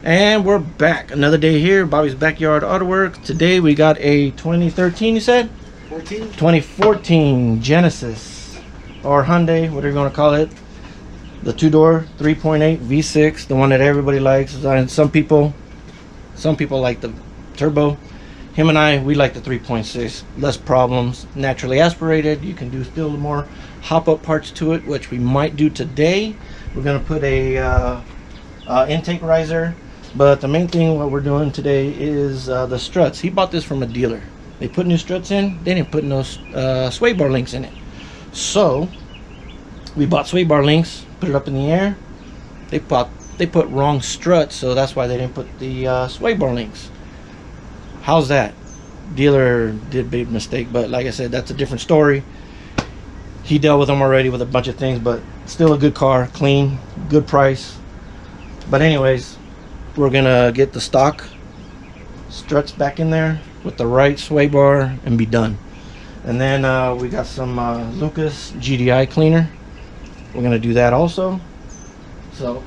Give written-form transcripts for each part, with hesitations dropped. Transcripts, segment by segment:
And we're back. Another day here, Bobby's Backyard Auto Works. Today we got a 2013, you said? 2014 Genesis or Hyundai, whatever you want to call it. The two-door 3.8 V6, the one that everybody likes. And some people like the turbo. Him and I, we like the 3.6. Less problems, naturally aspirated. You can do still more hop-up parts to it, which we might do today. We're gonna put a intake riser. But the main thing what we're doing today is the struts. He bought this from a dealer. They put new struts in. They didn't put no sway bar links in it. So we bought sway bar links, put it up in the air. They put wrong struts, so that's why they didn't put the sway bar links. How's that? Dealer did a big mistake, but like I said, that's a different story. He dealt with them already with a bunch of things, but still a good car, clean, good price. But anyways, we're gonna get the stock struts back in there with the right sway bar and be done. And then we got some Lucas GDI cleaner. We're gonna do that also. So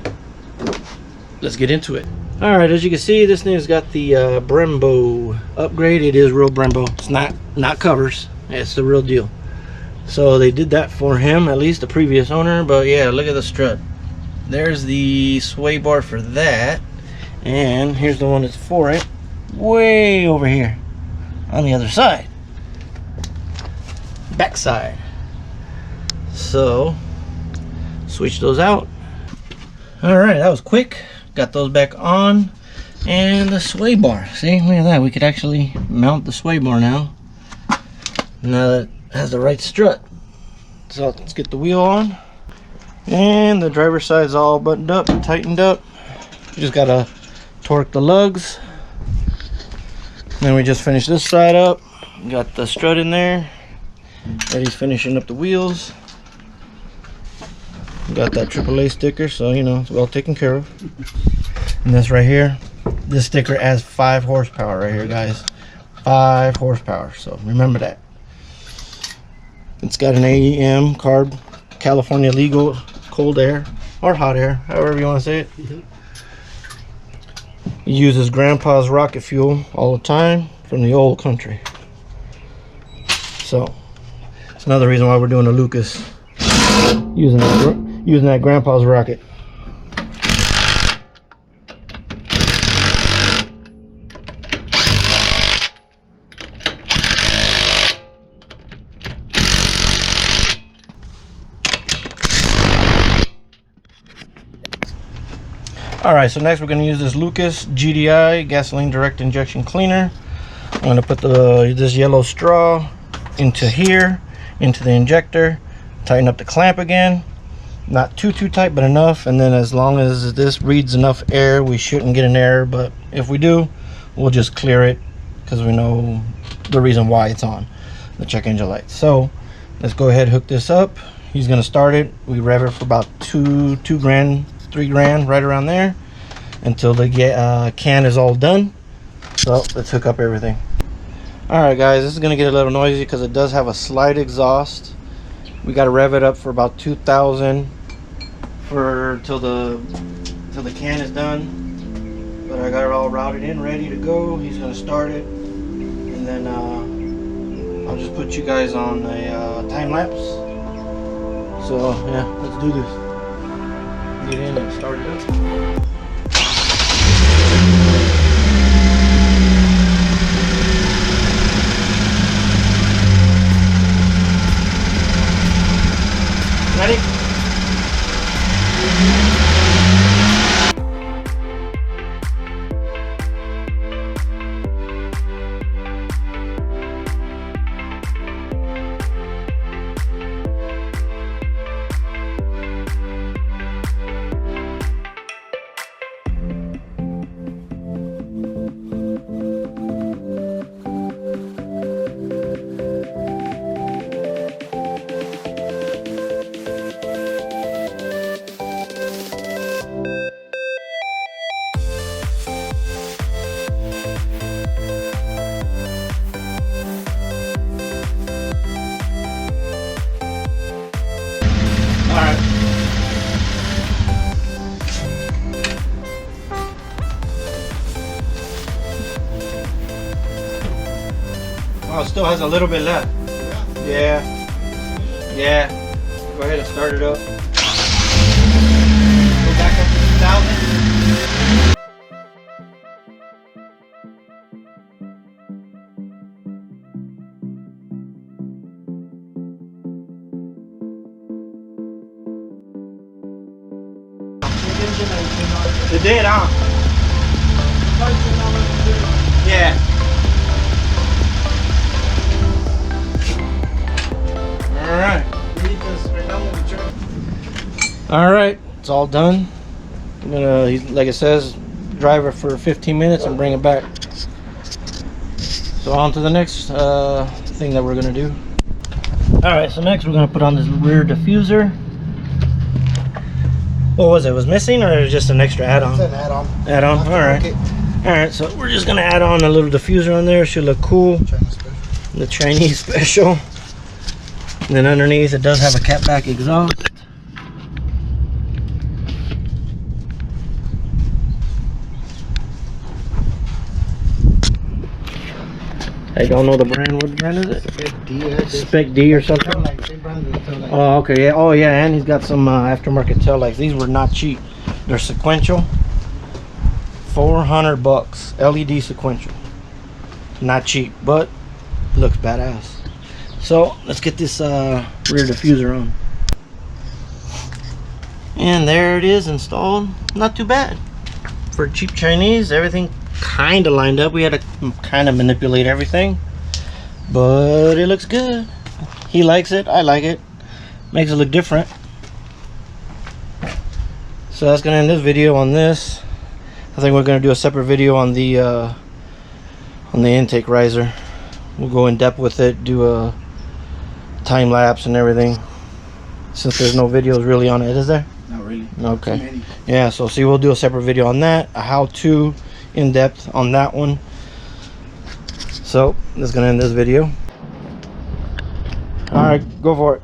let's get into it. All right, as you can see, this thing's got the Brembo upgrade. It is real Brembo. It's not covers. It's the real deal. So they did that for him, at least the previous owner. But yeah, look at the strut. There's the sway bar for that. And here's the one that's for it, way over here on the other side, back side. So switch those out. All right, that was quick. Got those back on. And the sway bar, see, look at that. We could actually mount the sway bar now that it has the right strut. So let's get the wheel on, and the driver's side's all buttoned up and tightened up. You just gotta torque the lugs. Then we just finished this side up. Got the strut in there. Eddie's finishing up the wheels. Got that AAA sticker, so you know it's well taken care of. And this right here, this sticker adds 5 horsepower right here, guys. 5 horsepower, so remember that. It's got an AEM carb, California legal cold air or hot air, however you want to say it. He uses grandpa's rocket fuel all the time from the old country. So it's another reason why we're doing a Lucas, using that grandpa's rocket. Alright, so next we're going to use this Lucas GDI gasoline direct injection cleaner. I'm going to put this yellow straw into here, into the injector, tighten up the clamp again. Not too tight, but enough. And then as long as this reads enough air, we shouldn't get an error. But if we do, we'll just clear it because we know the reason why it's on, the check engine light. So let's go ahead and hook this up. He's going to start it. We rev it for about 2 grand, 3 grand, right around there, until the can is all done. So let's hook up everything. All right, guys, this is gonna get a little noisy because it does have a slight exhaust. We got to rev it up for about 2,000 till the can is done. But I got it all routed in, ready to go. He's gonna start it, and then I'll just put you guys on a time lapse. So yeah, let's do this. Get in and start it up. Ready? Oh, it still has a little bit left. Yeah. Yeah. Go ahead and start it up. Go back up to 2,000. It did, huh? Yeah. All right, it's all done. I'm gonna, like it says, drive it for 15 minutes and bring it back. So on to the next thing that we're gonna do. All right, so next we're gonna put on this rear diffuser. What was it? Was missing, or it was just an extra add-on? It's an add-on. Add-on. All right. All right. So we're just gonna add on a little diffuser on there. Should look cool. The Chinese special. And then underneath it does have a catback exhaust. I don't know the brand. What brand is it? Spec D or something. Oh, okay. Yeah. Oh, yeah. And he's got some aftermarket tail lights. These were not cheap. They're sequential. $400. LED sequential. Not cheap, but looks badass. So let's get this rear diffuser on. And there it is installed. Not too bad for cheap Chinese. Everything kind of lined up. We had to kind of manipulate everything, but it looks good. He likes it. I like it. Makes it look different. So that's gonna end this video on this. I think we're gonna do a separate video on the intake riser. We'll go in depth with it, do a time lapse and everything, since there's no videos really on it, is there? Not really. Okay. Yeah, so see, we'll do a separate video on that, a how-to in depth on that one. So that's gonna end this video. All right, go for it.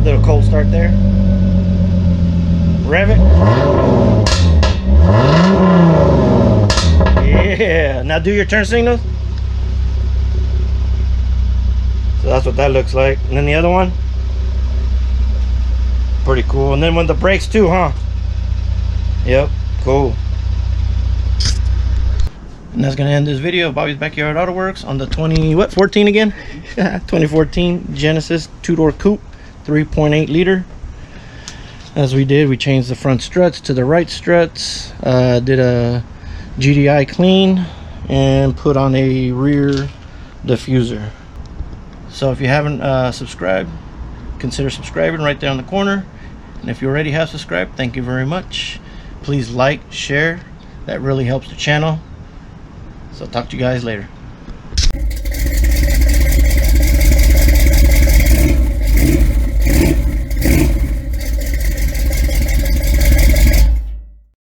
Little cold start there. Rev it. Yeah. Now do your turn signals. So that's what that looks like. And then the other one. Pretty cool. And then when the brakes too, huh? Yep. Cool. And that's gonna end this video of Bobby's Backyard Auto Works on the 14 again? 2014 Genesis 2-door coupe, 3.8 liter. As we did, we changed the front struts to the right struts, did a GDI clean, and put on a rear diffuser. So if you haven't subscribed, consider subscribing right there on the corner. And if you already have subscribed, thank you very much. Please like, share. That really helps the channel. So talk to you guys later.